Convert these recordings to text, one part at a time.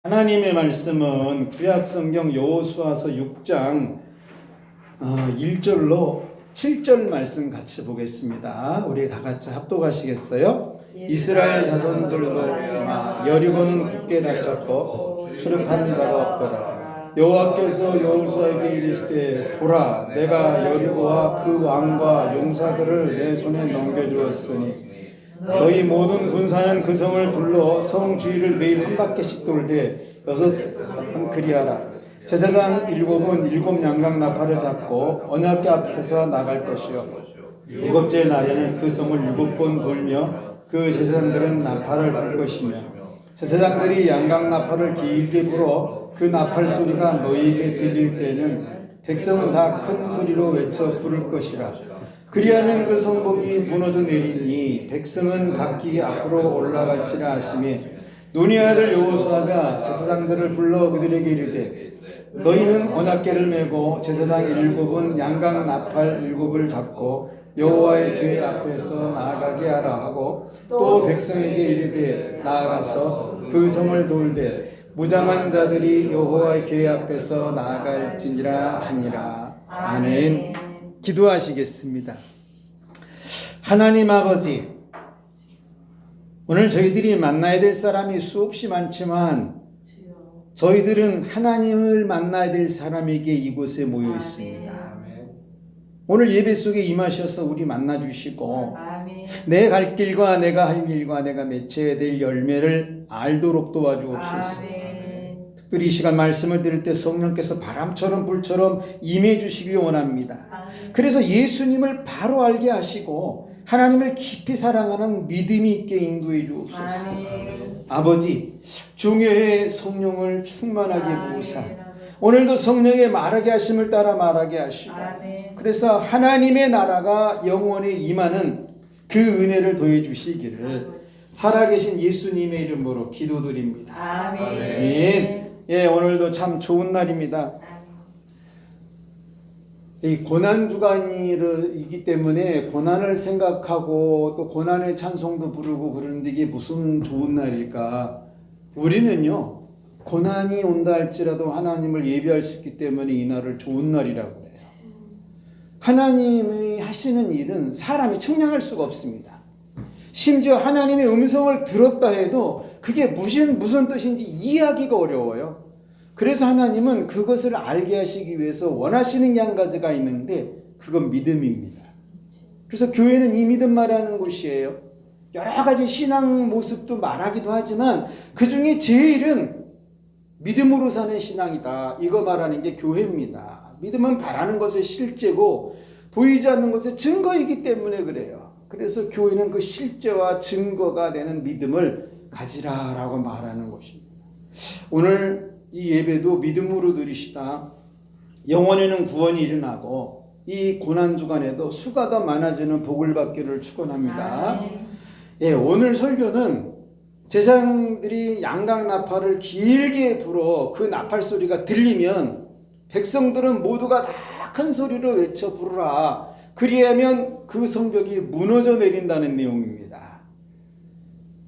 하나님의 말씀은 구약성경 여호수아서 6장 1절로 7절 말씀 같이 보겠습니다. 우리 다 같이 합독하시겠어요? 이스라엘 자손들로 여리고는 굳게 닫혔고 출입하는 자가 없더라. 여호와께서 여호수아에게 이르시되 보라, 내가 여리고와 그 왕과 용사들을 내 손에 넘겨주었으니 너희 모든 군사는 그 성을 둘러 성 주위를 매일 한 바퀴씩 돌되 6번 그리하라. 제사장 7은 7 양각 나팔을 잡고 언약궤 앞에서 나갈 것이요 7째 날에는 그 성을 7번 돌며 그 제사장들은 나팔을 불 것이며 제사장들이 양각 나팔을 길게 불어 그 나팔 소리가 너희에게 들릴 때는 백성은 다 큰 소리로 외쳐 부를 것이라. 그리하면 그 성벽이 무너져 내리니 백성은 각기 앞으로 올라갈지라 하시며 눈의 아들 여호수아가 제사장들을 불러 그들에게 이르되 너희는 언약궤를 메고 제사장 7은 양각 나팔 7을 잡고 여호와의 궤 앞에서 나아가게 하라 하고 또 백성에게 이르되 나아가서 그 성을 돌되 무장한 자들이 여호와의 궤 앞에서 나아갈지니라 하니라. 아멘. 기도하시겠습니다. 하나님 아버지, 오늘 저희들이 만나야 될 사람이 수없이 많지만 저희들은 하나님을 만나야 될 사람에게 이곳에 모여 있습니다. 오늘 예배 속에 임하셔서 우리 만나주시고 내 갈 길과 내가 할 일과 내가 맺혀야 될 열매를 알도록 도와주옵소서. 특별히 이 시간 말씀을 들을 때 성령께서 바람처럼 불처럼 임해 주시기 원합니다. 그래서 예수님을 바로 알게 하시고 하나님을 깊이 사랑하는 믿음이 있게 인도해 주옵소서. 아버지, 종교의 성령을 충만하게 부으사 오늘도 성령의 말하게 하심을 따라 말하게 하시고 그래서 하나님의 나라가 영원히 임하는 그 은혜를 더해 주시기를 살아계신 예수님의 이름으로 기도드립니다. 아멘. 예, 오늘도 참 좋은 날입니다. 이 고난주간이기 때문에 고난을 생각하고 또 고난의 찬송도 부르고 그러는데 이게 무슨 좋은 날일까? 우리는요, 고난이 온다 할지라도 하나님을 예배할 수 있기 때문에 이 날을 좋은 날이라고 해요. 하나님이 하시는 일은 사람이 측량할 수가 없습니다. 심지어 하나님의 음성을 들었다 해도 그게 무슨 뜻인지 이해하기가 어려워요. 그래서 하나님은 그것을 알게 하시기 위해서 원하시는 게 한 가지가 있는데 그건 믿음입니다. 그래서 교회는 이 믿음 말하는 곳이에요. 여러 가지 신앙 모습도 말하기도 하지만 그 중에 제일은 믿음으로 사는 신앙이다. 이거 말하는 게 교회입니다. 믿음은 바라는 것의 실제고 보이지 않는 것의 증거이기 때문에 그래요. 그래서 교회는 그 실제와 증거가 되는 믿음을 가지라라고 말하는 것입니다. 오늘 이 예배도 믿음으로 드리시다. 영원에는 구원이 일어나고 이 고난주간에도 수가 더 많아지는 복을 받기를 축원합니다. 예, 오늘 설교는 제사장들이 양각 나팔을 길게 불어 그 나팔 소리가 들리면 백성들은 모두가 다 큰 소리로 외쳐 부르라. 그리하면 그 성벽이 무너져 내린다는 내용입니다.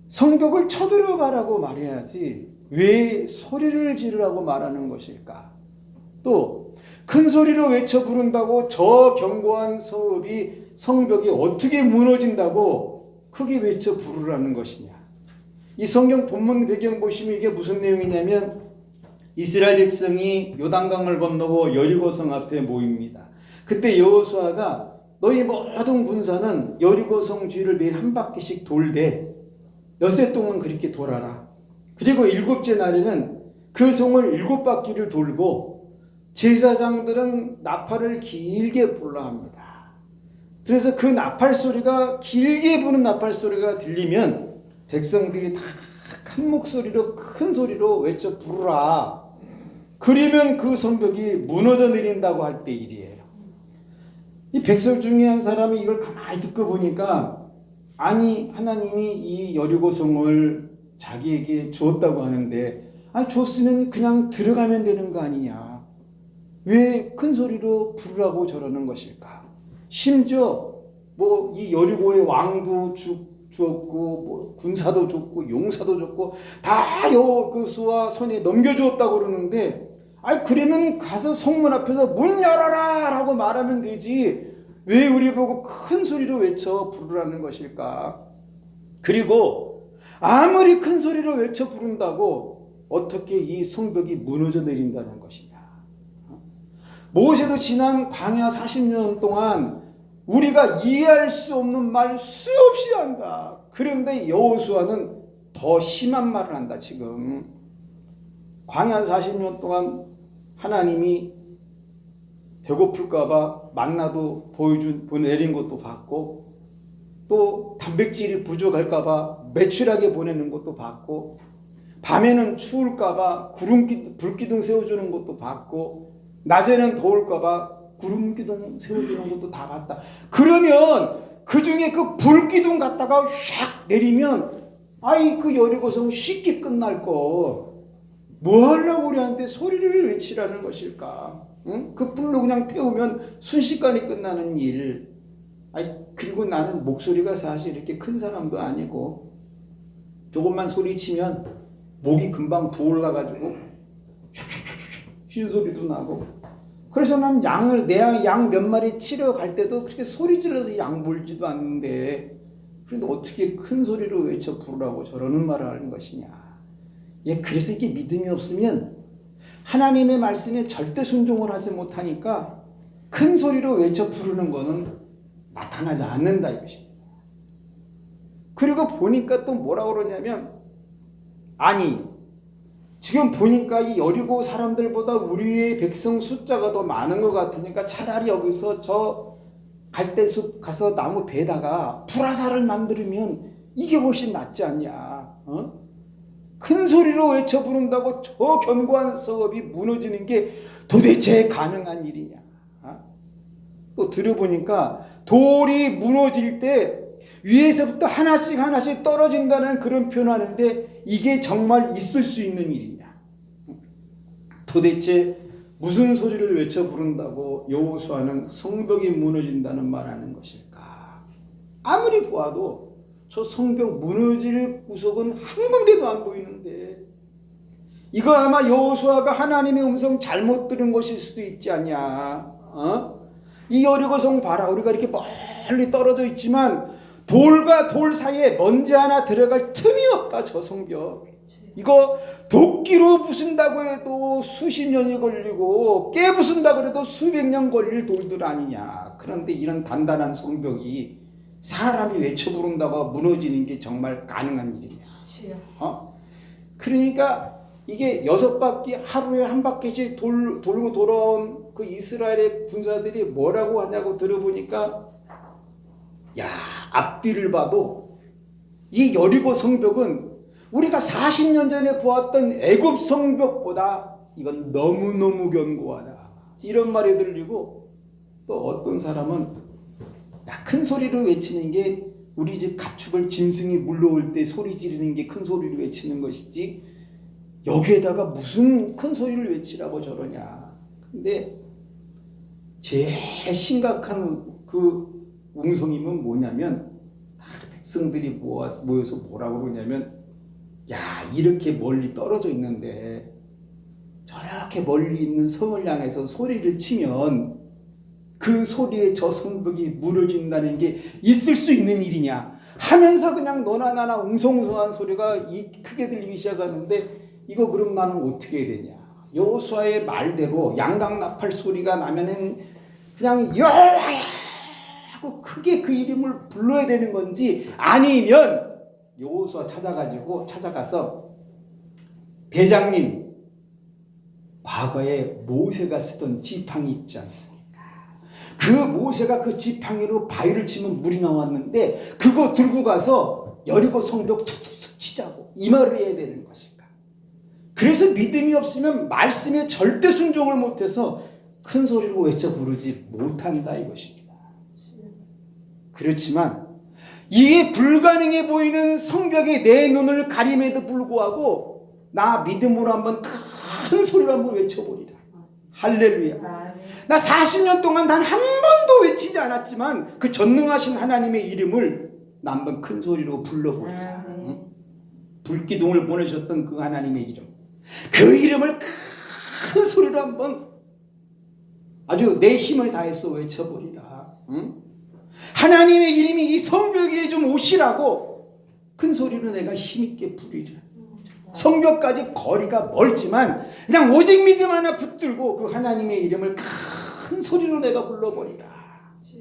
성벽을 쳐들어가라고 말해야지 왜 소리를 지르라고 말하는 것일까? 또 큰 소리로 외쳐 부른다고 저 견고한 성벽이 어떻게 무너진다고 크게 외쳐 부르라는 것이냐? 이 성경 본문 배경 보시면 이게 무슨 내용이냐면 이스라엘 백성이 요단강을 건너고 여리고성 앞에 모입니다. 그때 여호수아가 너희 모든 군사는 여리고성 주위를 매일 한 바퀴씩 돌되 6해 동안 그렇게 돌아라. 그리고 7째 날에는 그 성을 7바퀴를 돌고 제사장들은 나팔을 길게 불라 합니다. 그래서 그 나팔 소리가 길게 부는 나팔 소리가 들리면 백성들이 다 한 목소리로 큰 소리로 외쳐 부르라. 그러면 그 성벽이 무너져 내린다고 할 때 일이에요. 이 백성 중에 한 사람이 이걸 가만히 듣고 보니까 아니 하나님이 이 여리고성을 자기에게 주었다고 하는데 줬으면 그냥 들어가면 되는 거 아니냐. 왜 큰 소리로 부르라고 저러는 것일까. 심지어 이 여리고의 왕도 주었고 뭐 군사도 줬고 용사도 줬고 다 여호수아 손에 넘겨주었다고 그러는데, 아니 그러면 가서 성문 앞에서 문 열어라 라고 말하면 되지 왜 우리 보고 큰 소리로 외쳐 부르라는 것일까? 그리고 아무리 큰 소리로 외쳐 부른다고 어떻게 이 성벽이 무너져 내린다는 것이냐? 모세도 지난 광야 40년 동안 우리가 이해할 수 없는 말 수없이 한다. 그런데 여호수아는 더 심한 말을 한다. 지금 광야 40년 동안 하나님이 배고플까봐 만나도 보내린 것도 받고, 또 단백질이 부족할까봐 매출하게 보내는 것도 받고, 밤에는 추울까봐 불기둥 세워주는 것도 받고, 낮에는 더울까봐 구름기둥 세워주는 것도 다 봤다. 그러면 그 중에 그 불기둥 갖다가 샥 내리면 아이 그 여리고성 쉽게 끝날 거 뭐 하려고 우리한테 소리를 외치라는 것일까? 응? 그 불로 그냥 태우면 순식간에 끝나는 일. 아이 그리고 나는 목소리가 사실 이렇게 큰 사람도 아니고 조금만 소리치면 목이 금방 부올라가지고 쉬는 소리도 나고, 그래서 난 내 양 몇 마리 치러 갈 때도 그렇게 소리 질러서 양 물지도 않는데, 그런데 어떻게 큰 소리로 외쳐 부르라고 저러는 말을 하는 것이냐? 예, 그래서 이게 믿음이 없으면 하나님의 말씀에 절대 순종을 하지 못하니까 큰 소리로 외쳐 부르는 거는 나타나지 않는다 이것입니다. 그리고 보니까 또 뭐라고 그러냐면, 아니 지금 보니까 이 여리고 사람들보다 우리의 백성 숫자가 더 많은 것 같으니까 차라리 여기서 저 갈대숲 가서 나무 베다가 불화살을 만들면 이게 훨씬 낫지 않냐? 큰 소리로 외쳐 부른다고 저 견고한 성읍이 무너지는 게 도대체 가능한 일이냐? 또 들어보니까 돌이 무너질 때 위에서부터 하나씩 하나씩 떨어진다는 그런 표현하는데 이게 정말 있을 수 있는 일이냐? 도대체 무슨 소리를 외쳐 부른다고 여호수아는 성벽이 무너진다는 말하는 것일까? 아무리 보아도 저 성벽 무너질 구석은 한 군데도 안 보이는데, 이거 아마 여호수아가 하나님의 음성 잘못 들은 것일 수도 있지 않냐? 이 여리고성 봐라, 우리가 이렇게 멀리 떨어져 있지만 돌과 돌 사이에 먼지 하나 들어갈 틈이 없다. 저 성벽 이거 도끼로 부순다고 해도 수십 년이 걸리고 깨부순다고 해도 수백 년 걸릴 돌들 아니냐. 그런데 이런 단단한 성벽이 사람이 외쳐 부른다고 무너지는 게 정말 가능한 일이냐? 그러니까 이게 6바퀴 하루에 한 바퀴씩 돌고 돌아온 그 이스라엘의 군사들이 뭐라고 하냐고 들어보니까, 야, 앞뒤를 봐도 이 여리고 성벽은 우리가 40년 전에 보았던 애굽 성벽보다 이건 너무너무 견고하다, 이런 말이 들리고, 또 어떤 사람은 야, 큰 소리로 외치는 게 우리 집 가축을 짐승이 물러올 때 소리 지르는 게 큰 소리로 외치는 것이지 여기에다가 무슨 큰 소리를 외치라고 저러냐. 근데 제일 심각한 그 웅성임은 뭐냐면, 다 백성들이 모여서 뭐라고 그러냐면, 야, 이렇게 멀리 떨어져 있는데 저렇게 멀리 있는 성을 향해서 소리를 치면 그 소리에 저 성벽이 무너진다는 게 있을 수 있는 일이냐 하면서 그냥 너나 나나 웅성웅성한 소리가 크게 들리기 시작하는데, 이거 그럼 나는 어떻게 해야 되냐? 여호수아의 말대로 양강나팔 소리가 나면은 그냥 여호와야 하고 크게 그 이름을 불러야 되는 건지, 아니면 여호수아 찾아가서 대장님, 과거에 모세가 쓰던 지팡이 있지 않습니까? 그 모세가 그 지팡이로 바위를 치면 물이 나왔는데 그거 들고 가서 여리고 성벽 툭툭툭 치자고, 이 말을 해야 되는 것일까? 그래서 믿음이 없으면 말씀에 절대 순종을 못해서 큰 소리로 외쳐 부르지 못한다 이것입니다. 그렇지만 이게 불가능해 보이는 성벽이 내 눈을 가림에도 불구하고 나 믿음으로 한번 큰 소리로 한번 외쳐보리라. 할렐루야. 나 40년 동안 단 한 번도 외치지 않았지만 그 전능하신 하나님의 이름을 한번 큰 소리로 불러보자. 아멘. 응? 불기둥을 보내셨던 그 하나님의 이름, 그 이름을 큰 소리로 한번 아주 내 힘을 다해서 외쳐버리라. 응? 하나님의 이름이 이 성벽에 좀 오시라고 큰 소리로 내가 힘있게 부르리라. 성벽까지 거리가 멀지만 그냥 오직 믿음 하나 붙들고 그 하나님의 이름을 큰 소리로 내가 불러버리라.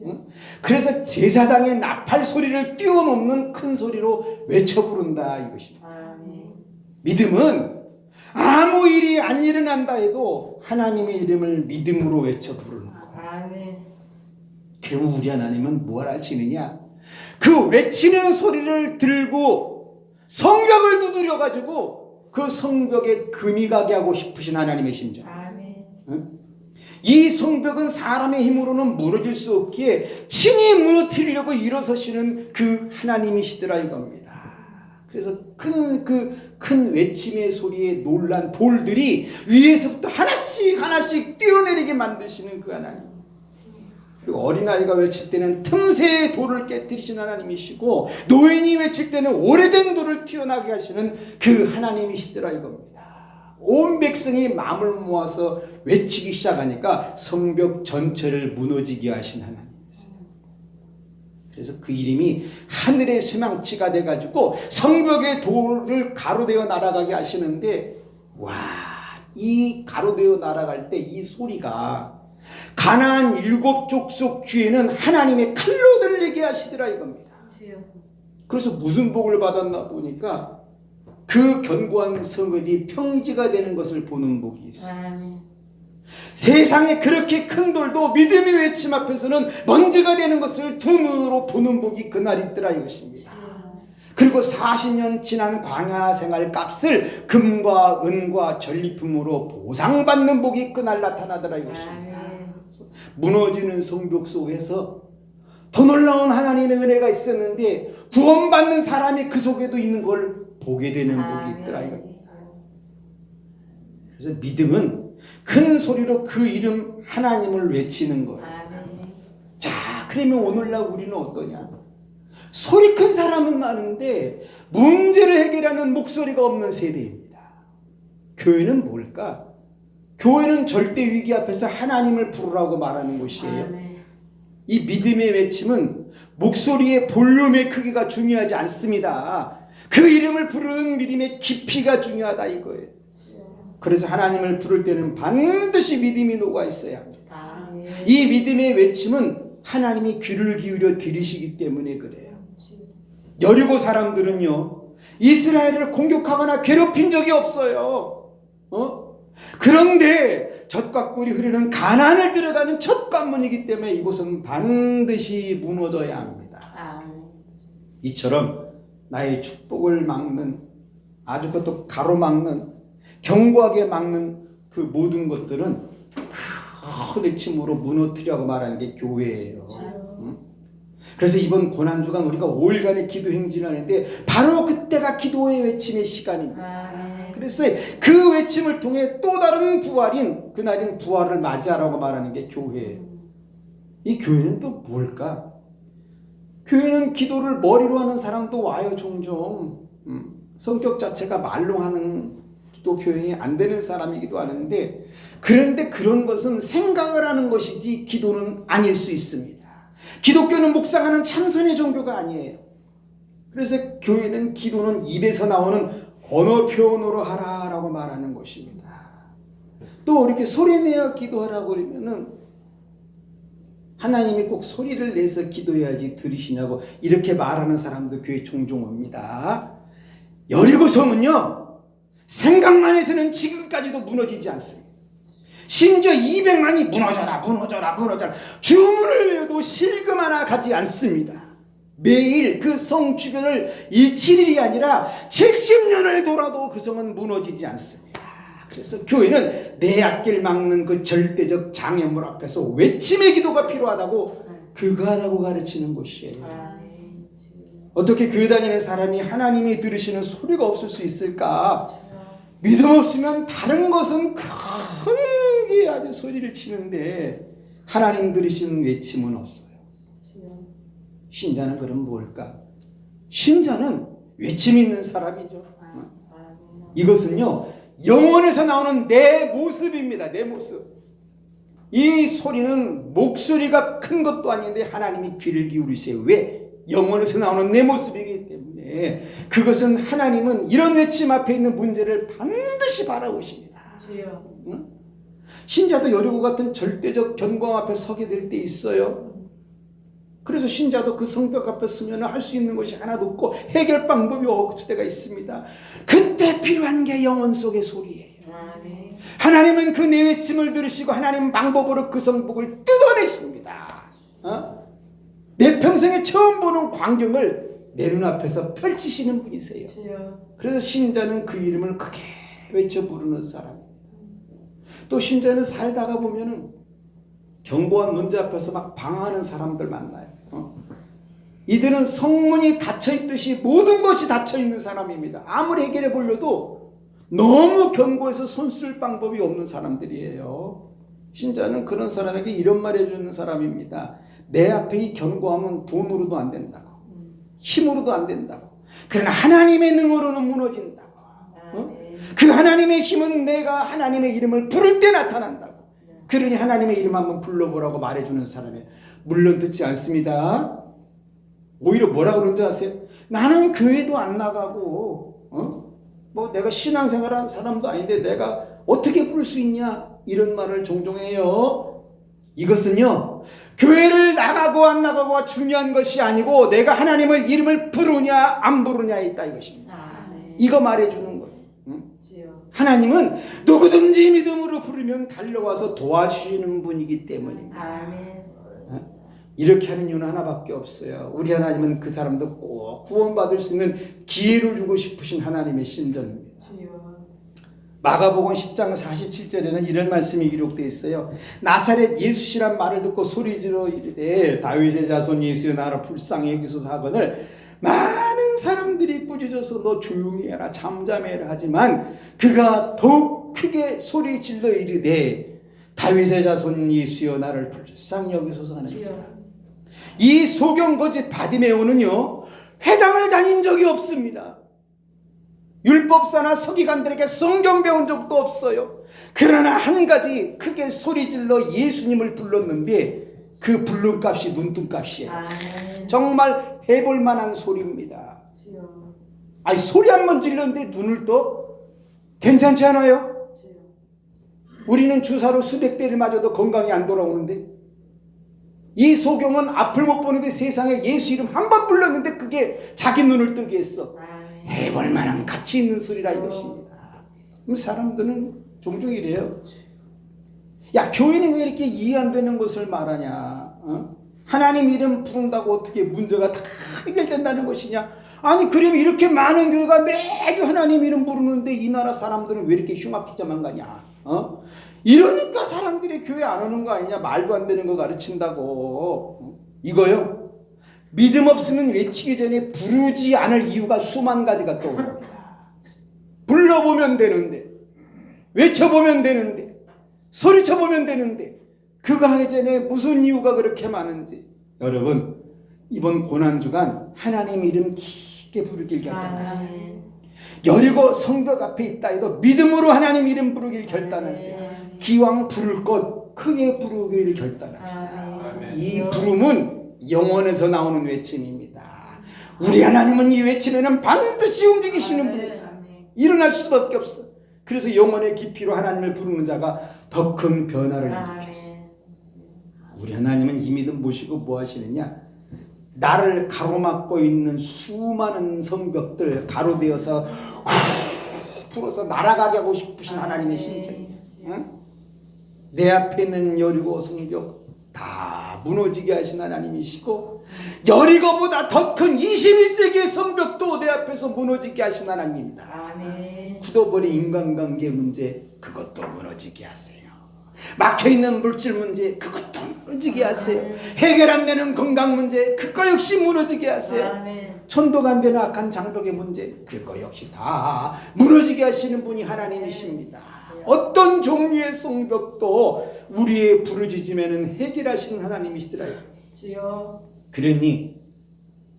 응? 그래서 제사장의 나팔 소리를 뛰어넘는 큰 소리로 외쳐 부른다 이것입니다. 아멘. 믿음은 아무 일이 안 일어난다 해도 하나님의 이름을 믿음으로 외쳐 부르는 거예요. 아멘. 결국 우리 하나님은 뭘 하시느냐? 그 외치는 소리를 들고 성벽을 두드려 가지고 그 성벽에 금이 가게 하고 싶으신 하나님의 심정. 아멘. 응? 이 성벽은 사람의 힘으로는 무너질 수 없기에 친히 무너뜨리려고 일어서시는 그 하나님이시더라 이겁니다. 그래서 큰 외침의 소리에 놀란 돌들이 위에서부터 하나씩 뛰어내리게 만드시는 그 하나님. 그리고 어린아이가 외칠 때는 틈새에 돌을 깨뜨리신 하나님이시고 노인이 외칠 때는 오래된 돌을 튀어나게 하시는 그 하나님이시더라 이겁니다. 온 백성이 마음을 모아서 외치기 시작하니까 성벽 전체를 무너지게 하신 하나님이세요. 그래서 그 이름이 하늘의 쇠망치가 돼가지고 성벽의 돌을 가로되어 날아가게 하시는데, 와, 이 가로되어 날아갈 때 이 소리가 가나안 7족속 귀에는 하나님의 칼로 들리게 하시더라 이겁니다. 그래서 무슨 복을 받았나 보니까 그 견고한 성읍이 평지가 되는 것을 보는 복이 있어요. 아멘. 세상에 그렇게 큰 돌도 믿음의 외침 앞에서는 먼지가 되는 것을 두 눈으로 보는 복이 그날 있더라 이것입니다. 그리고 40년 지난 광야 생활 값을 금과 은과 전리품으로 보상받는 복이 그날 나타나더라 이것입니다. 무너지는 성벽 속에서 더 놀라운 하나님의 은혜가 있었는데 구원받는 사람이 그 속에도 있는 걸 보게 되는 복이 있더라 이겁니다. 그래서 믿음은 큰 소리로 그 이름 하나님을 외치는 거예요. 자, 그러면 오늘날 우리는 어떠냐? 소리 큰 사람은 많은데 문제를 해결하는 목소리가 없는 세대입니다. 교회는 뭘까? 교회는 절대 위기 앞에서 하나님을 부르라고 말하는 곳이에요. 이 믿음의 외침은 목소리의 볼륨의 크기가 중요하지 않습니다. 그 이름을 부르는 믿음의 깊이가 중요하다 이거예요. 그래서 하나님을 부를 때는 반드시 믿음이 녹아 있어야 합니다. 이 믿음의 외침은 하나님이 귀를 기울여 들으시기 때문에 그래요. 여리고 사람들은요, 이스라엘을 공격하거나 괴롭힌 적이 없어요. 그런데 젖과 꿀이 흐르는 가나안을 들어가는 첫 관문이기 때문에 이곳은 반드시 무너져야 합니다. 이처럼 나의 축복을 막는, 아주 그것도 가로막는, 견고하게 막는 그 모든 것들은 큰 외침으로 무너뜨리라고 말하는 게 교회예요. 그래서 이번 고난주간 우리가 5일간의 기도 행진을 하는데 바로 그때가 기도의 외침의 시간입니다. 그래서 그 외침을 통해 또 다른 부활인 그날인 부활을 맞이하라고 말하는 게 교회예요. 이 교회는 또 뭘까? 교회는 기도를 머리로 하는 사람도 와요. 종종 성격 자체가 말로 하는 기도 표현이 안 되는 사람이기도 하는데, 그런데 그런 것은 생각을 하는 것이지 기도는 아닐 수 있습니다. 기독교는 묵상하는 참선의 종교가 아니에요. 그래서 교회는 기도는 입에서 나오는 언어 표현으로 하라라고 말하는 것입니다. 또 이렇게 소리내어 기도하라고 그러면은 하나님이 꼭 소리를 내서 기도해야지 들으시냐고 이렇게 말하는 사람도 교회 종종 옵니다. 여리고성은요, 생각만 해서는 지금까지도 무너지지 않습니다. 심지어 200만이 무너져라 주문을 외워도 실금 하나 가지 않습니다. 매일 그 성 주변을 7일이 아니라 70년을 돌아도 그 성은 무너지지 않습니다. 그래서 교회는 내 앞길 막는 그 절대적 장애물 앞에서 외침의 기도가 필요하다고 그거하다고 가르치는 곳이에요. 어떻게 교회 다니는 사람이 하나님이 들으시는 소리가 없을 수 있을까? 믿음 없으면 다른 것은 크게 아주 소리를 치는데 하나님 들으시는 외침은 없어요. 신자는 그럼 뭘까? 신자는 외침 있는 사람이죠. 이것은요, 영혼에서 나오는 내 모습입니다. 내 모습. 이 소리는 목소리가 큰 것도 아닌데 하나님이 귀를 기울이세요. 왜? 영혼에서 나오는 내 모습이기 때문에. 그것은 하나님은 이런 외침 앞에 있는 문제를 반드시 바라보십니다. 응? 신자도 여리고 같은 절대적 견고함 앞에 서게 될 때 있어요. 그래서 신자도 그 성벽 앞에 서면 할 수 있는 것이 하나도 없고 해결 방법이 없을 때가 있습니다. 그때 필요한 게 영혼 속의 소리예요. 하나님은 그 내 외침을 들으시고 하나님 방법으로 그 성벽을 뜯어내십니다. 내 평생에 처음 보는 광경을 내 눈앞에서 펼치시는 분이세요. 그래서 신자는 그 이름을 크게 외쳐 부르는 사람입니다. 또 신자는 살다가 보면은 견고한 문제 앞에서 막 방황하는 사람들 만나요. 이들은 성문이 닫혀있듯이 모든 것이 닫혀있는 사람입니다. 아무리 해결해 보려도 너무 견고해서 손 쓸 방법이 없는 사람들이에요. 신자는 그런 사람에게 이런 말 해주는 사람입니다. 내 앞에 이 견고함은 돈으로도 안 된다고, 힘으로도 안 된다고. 그러나 하나님의 능으로는 무너진다고. 그 하나님의 힘은 내가 하나님의 이름을 부를 때 나타난다고. 그러니 하나님의 이름 한번 불러보라고 말해주는 사람이에요. 물론 듣지 않습니다. 오히려 뭐라 그러는지 아세요? 나는 교회도 안 나가고 뭐 내가 신앙생활한 사람도 아닌데 내가 어떻게 부를 수 있냐, 이런 말을 종종 해요. 이것은요, 교회를 나가고 안 나가고가 중요한 것이 아니고 내가 하나님을 이름을 부르냐 안 부르냐에 있다, 이것입니다. 이거 말해주는 거예요. 하나님은 누구든지 믿음으로 부르면 달려와서 도와주시는 분이기 때문입니다. 이렇게 하는 이유는 하나밖에 없어요. 우리 하나님은 그 사람도 꼭 구원받을 수 있는 기회를 주고 싶으신 하나님의 심정입니다. 마가복음 10장 47절에는 이런 말씀이 기록되어 있어요. 나사렛 예수시란 말을 듣고 소리지르 이르되 다윗의 자손 예수여 나를 불쌍히 여기소서 하거늘 많은 사람들이 꾸짖어서 너 조용히 해라 잠잠해라 하지만 그가 더욱 크게 소리질러 이르되 다윗의 자손 예수여 나를 불쌍히 여기소서 하는 것이다. 이 소경 거짓 바디메오는요, 회당을 다닌 적이 없습니다. 율법사나 서기관들에게 성경 배운 적도 없어요. 그러나 한 가지 크게 소리질러 예수님을 불렀는데 그 부름값이 눈뜬값이에요. 정말 해볼 만한 소리입니다. 아니, 소리 한 번 질렀는데 눈을 떠? 괜찮지 않아요? 우리는 주사로 수백 대를 맞아도 건강이 안 돌아오는데, 이 소경은 앞을 못 보는데 세상에 예수 이름 한 번 불렀는데 그게 자기 눈을 뜨게 했어. 해볼 만한 가치 있는 소리라 이것입니다. 그럼 사람들은 종종 이래요. 야, 교회는 왜 이렇게 이해 안 되는 것을 말하냐? 하나님 이름 부른다고 어떻게 문제가 다 해결된다는 것이냐? 아니, 그럼 이렇게 많은 교회가 매주 하나님 이름 부르는데 이 나라 사람들은 왜 이렇게 흉악해져만 가냐? 이러니까 사람들이 교회 안 오는 거 아니냐? 말도 안 되는 거 가르친다고. 이거요, 믿음 없으면 외치기 전에 부르지 않을 이유가 수만 가지가 떠오릅니다. 불러보면 되는데, 외쳐보면 되는데, 소리쳐보면 되는데, 그거 하기 전에 무슨 이유가 그렇게 많은지. 여러분, 이번 고난주간 하나님 이름 깊게 부르길 결단하세요. 여리고 성벽 앞에 있다 해도 믿음으로 하나님 이름 부르길 결단하세요. 기왕 부를 것 크게 부르기를 결단하세요. 이 부름은 영혼에서 나오는 외침입니다. 우리 하나님은 이 외침에는 반드시 움직이시는 분이세요. 일어날 수밖에 없어. 그래서 영혼의 깊이로 하나님을 부르는 자가 더 큰 변화를 일으켜요. 우리 하나님은 이 믿음 모시고 뭐 하시느냐? 나를 가로막고 있는 수많은 성벽들 가로되어서 풀어서 날아가게 하고 싶으신 하나님의 심정이에요. 응? 내 앞에 있는 여리고 성벽 다 무너지게 하신 하나님이시고, 여리고보다 더 큰 21세기의 성벽도 내 앞에서 무너지게 하신 하나님입니다. 굳어버린 인간관계 문제, 그것도 무너지게 하세요. 막혀있는 물질 문제, 그것도 무너지게 하세요. 해결 안 되는 건강 문제, 그거 역시 무너지게 하세요. 천도가 안 되는 악한 장독의 문제, 그거 역시 다 무너지게 하시는 분이 하나님이십니다. 어떤 종류의 성벽도 우리의 부르짖음에는 해결하시는 하나님이시더라고요. 그러니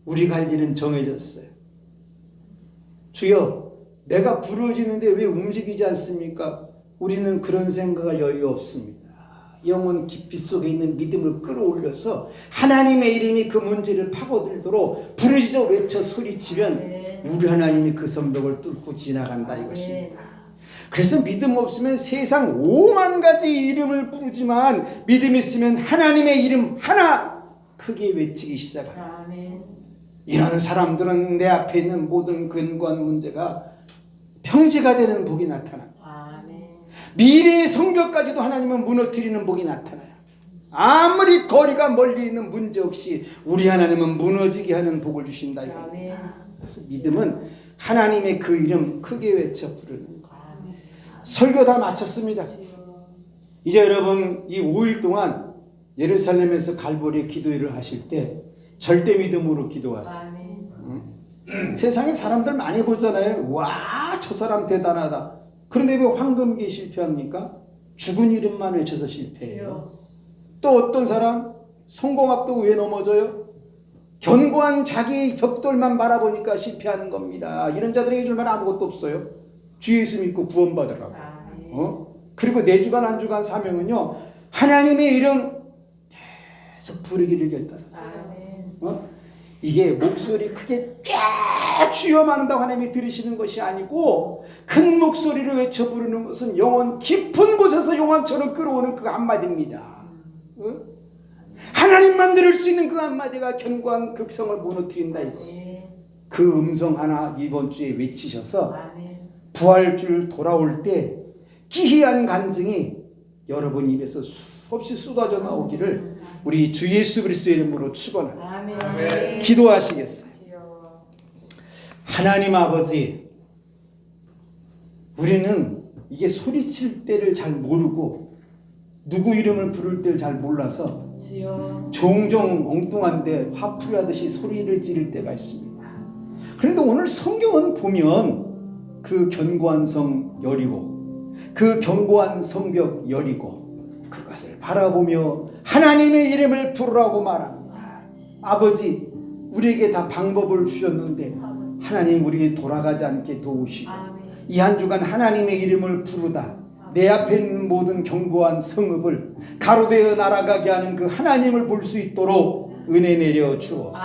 우리 갈 일은 정해졌어요. 주여, 내가 부르짖는데 왜 움직이지 않습니까? 우리는 그런 생각할 여유 없습니다. 영혼 깊이 속에 있는 믿음을 끌어올려서 하나님의 이름이 그 문제를 파고들도록 부르짖어 외쳐 소리치면 우리 하나님이 그 성벽을 뚫고 지나간다 이것입니다. 그래서 믿음 없으면 세상 5만 가지 이름을 부르지만 믿음 있으면 하나님의 이름 하나 크게 외치기 시작합니다. 이런 사람들은 내 앞에 있는 모든 근거한 문제가 평지가 되는 복이 나타납니다. 미래의 성벽까지도 하나님은 무너뜨리는 복이 나타나요. 아무리 거리가 멀리 있는 문제 없이 우리 하나님은 무너지게 하는 복을 주신다 이겁니다. 그래서 믿음은 하나님의 그 이름 크게 외쳐 부르는 거. 설교 다 마쳤습니다. 이제 여러분 이 5일 동안 예루살렘에서 갈보리 기도회를 하실 때 절대 믿음으로 기도하세요. 세상에 사람들 많이 보잖아요. 와, 저 사람 대단하다. 그런데 왜 황금기에 실패합니까? 죽은 이름만 외쳐서 실패해요. 또 어떤 사람 성공 앞두고 왜 넘어져요? 견고한 자기 벽돌만 바라보니까 실패하는 겁니다. 이런 자들에게 줄 말 아무것도 없어요. 주 예수 믿고 구원받으라고. 그리고 내 주간 한 주간 사명은요, 하나님의 이름 계속 부르기를 결단하세요. 이게 목소리 크게 쫙 주여 많은다고 하나님이 들으시는 것이 아니고 큰 목소리로 외쳐 부르는 것은 영혼 깊은 곳에서 용암처럼 끌어오는 그 한마디입니다. 하나님만 들을 수 있는 그 한마디가 견고한 급성을 무너뜨린다 이거. 그 음성 하나 이번 주에 외치셔서 부활줄 돌아올 때 기이한 간증이 여러분 입에서 수없이 쏟아져 나오기를 우리 주 예수 그리스도의 이름으로 축원합니다. 기도하시겠어요? 하나님 아버지, 우리는 이게 소리칠 때를 잘 모르고 누구 이름을 부를 때를 잘 몰라서 종종 엉뚱한데 화풀이하듯이 소리를 지를 때가 있습니다. 그런데 오늘 성경은 보면 그 견고한 성 여리고 그 견고한 성벽 여리고 그것을 바라보며 하나님의 이름을 부르라고 말합니다. 아버지, 우리에게 다 방법을 주셨는데 하나님 우리 돌아가지 않게 도우시고 이 한 주간 하나님의 이름을 부르다 내 앞에 있는 모든 견고한 성읍을 가로되어 날아가게 하는 그 하나님을 볼 수 있도록 은혜 내려 주옵소서.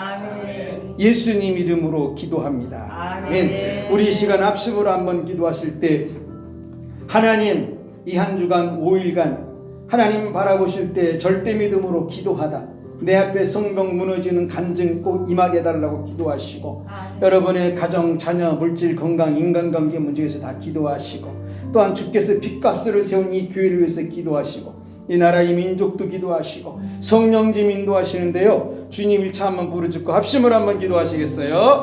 예수님 이름으로 기도합니다. 아멘. 우리 이 시간 합심으로 한번 기도하실 때 하나님 이 한 주간 5일간 하나님 바라보실 때 절대 믿음으로 기도하다 내 앞에 성벽 무너지는 간증 꼭 임하게 해달라고 기도하시고 여러분의 가정, 자녀, 물질, 건강, 인간관계 문제에서 다 기도하시고 또한 주께서 핏값을 세운 이 교회를 위해서 기도하시고 이 나라의 민족도 기도하시고 성령님 인도하시는데요, 주님 1차 한번 부르짖고 합심을 한번 기도하시겠어요?